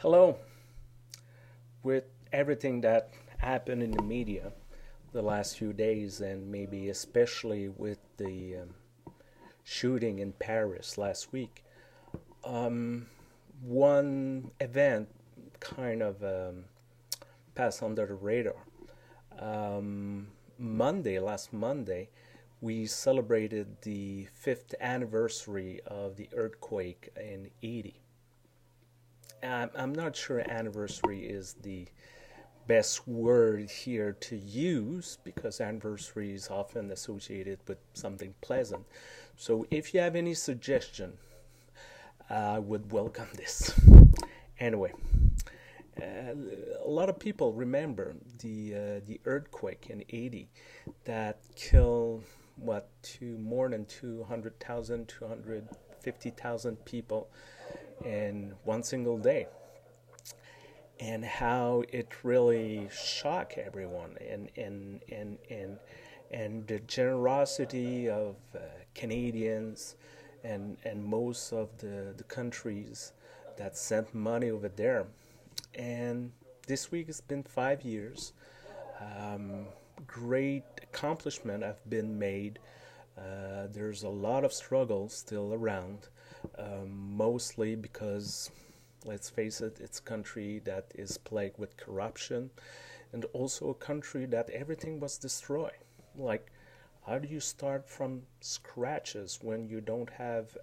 Hello. With everything that happened in the media the last few days, and maybe especially with the shooting in Paris last week, one event kind of passed under the radar. Last Monday, we celebrated the fifth anniversary of the earthquake in Haiti. I'm not sure anniversary is the best word here to use because anniversary is often associated with something pleasant. So if you have any suggestion, I would welcome this. Anyway, uh, a lot of people remember the earthquake in Haiti that killed more than 200,000, 250,000 people in one single day, and how it really shocked everyone, and the generosity of Canadians and most of the countries that sent money over there. And this week has been 5 years. Great accomplishment have been made. There's a lot of struggle still around, mostly because, let's face it, it's a country that is plagued with corruption, and also a country that everything was destroyed. Like, how do you start from scratches when you don't have,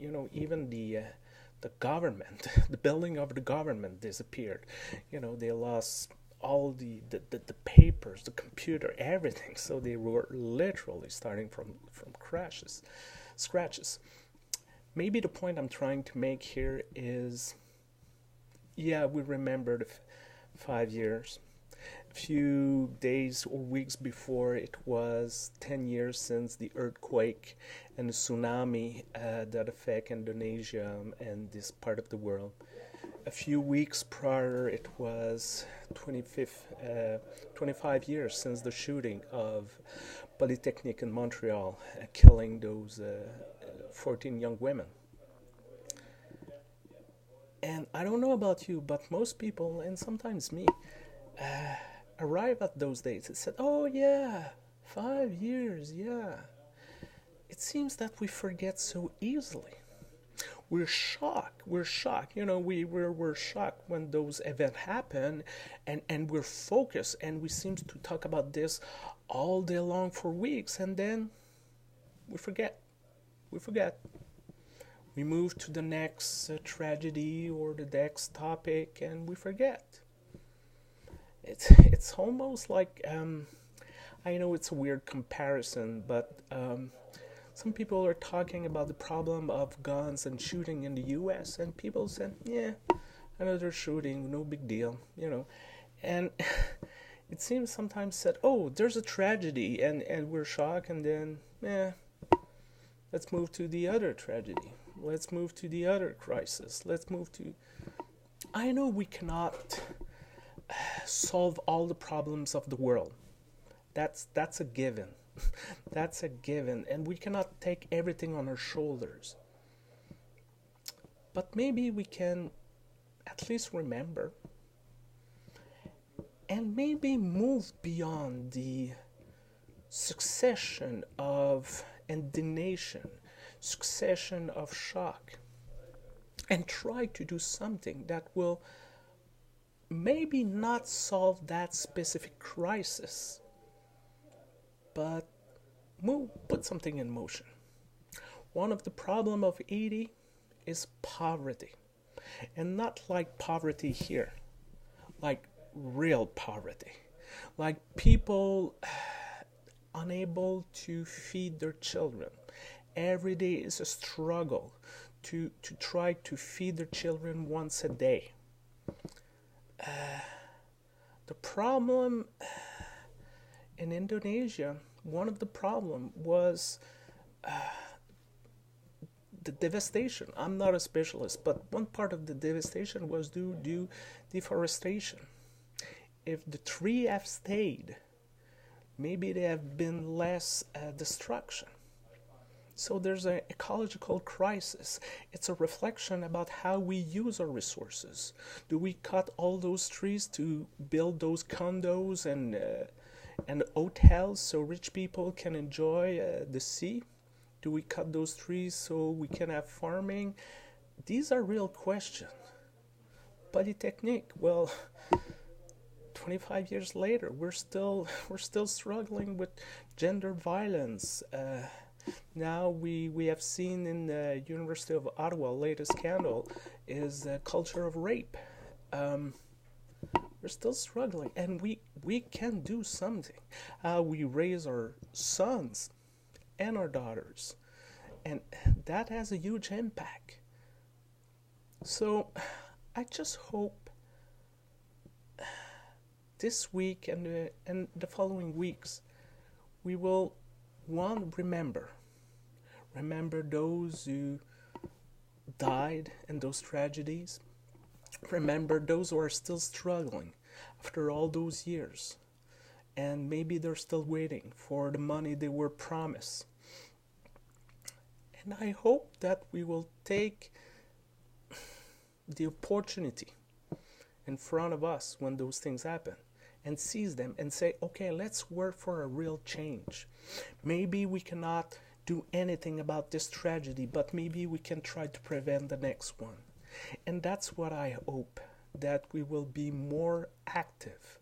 even the government, the building of the government disappeared. They lost all the papers, the computer, everything. So they were literally starting from scratches. Maybe the point I'm trying to make here is, yeah, we remember the 5 years. A few days or weeks before, it was 10 years since the earthquake and the tsunami that affect Indonesia and this part of the world. A few weeks prior, it was 25 years since the shooting of Polytechnique in Montreal, killing those 14 young women. And I don't know about you, but most people, and sometimes me, uh, arrive at those dates and said, "Oh yeah, 5 years, yeah." It seems that we forget so easily. We're shocked. We're shocked. We're shocked when those events happen, and we're focused, and we seem to talk about this all day long for weeks, and then we forget. We forget. We move to the next tragedy or the next topic, and we forget. It's almost like, I know it's a weird comparison, but some people are talking about the problem of guns and shooting in the U.S., and people said, "Yeah, another shooting, no big deal." And it seems sometimes said, "Oh, there's a tragedy," and we're shocked, and then, let's move to the other tragedy. Let's move to the other crisis. Let's move to. I know we cannot solve all the problems of the world. That's a given. That's a given, and we cannot take everything on our shoulders. But maybe we can at least remember and maybe move beyond the succession of indignation, succession of shock, and try to do something that will maybe not solve that specific crisis, but put something in motion. One of the problem of Haiti is poverty, and not like poverty here, like real poverty, like people unable to feed their children. Every day is a struggle to try to feed their children once a day. The problem in Indonesia, one of the problem was the devastation. I'm not a specialist, but one part of the devastation was due to deforestation. If the tree have stayed, maybe there have been less destruction. So there's an ecological crisis. It's a reflection about how we use our resources. Do we cut all those trees to build those condos and hotels so rich people can enjoy the sea? Do we cut those trees so we can have farming? These are real questions. Polytechnique, well, 25 years later, we're still struggling with gender violence. Now we have seen in the University of Ottawa, latest scandal is a culture of rape. We're still struggling, and we can do something. We raise our sons and our daughters, and that has a huge impact. So I just hope this week and the following weeks we will, one, remember those who died in those tragedies. Remember those who are still struggling after all those years, and maybe they're still waiting for the money they were promised. And I hope that we will take the opportunity in front of us when those things happen and seize them and say, okay, let's work for a real change. Maybe we cannot do anything about this tragedy, but maybe we can try to prevent the next one. And that's what I hope, that we will be more active,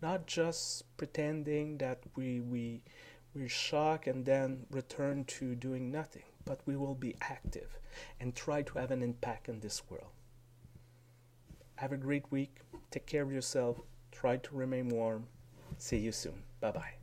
not just pretending that we're shocked and then return to doing nothing, but we will be active and try to have an impact in this world. Have a great week. Take care of yourself. Try to remain warm. See you soon. Bye-bye.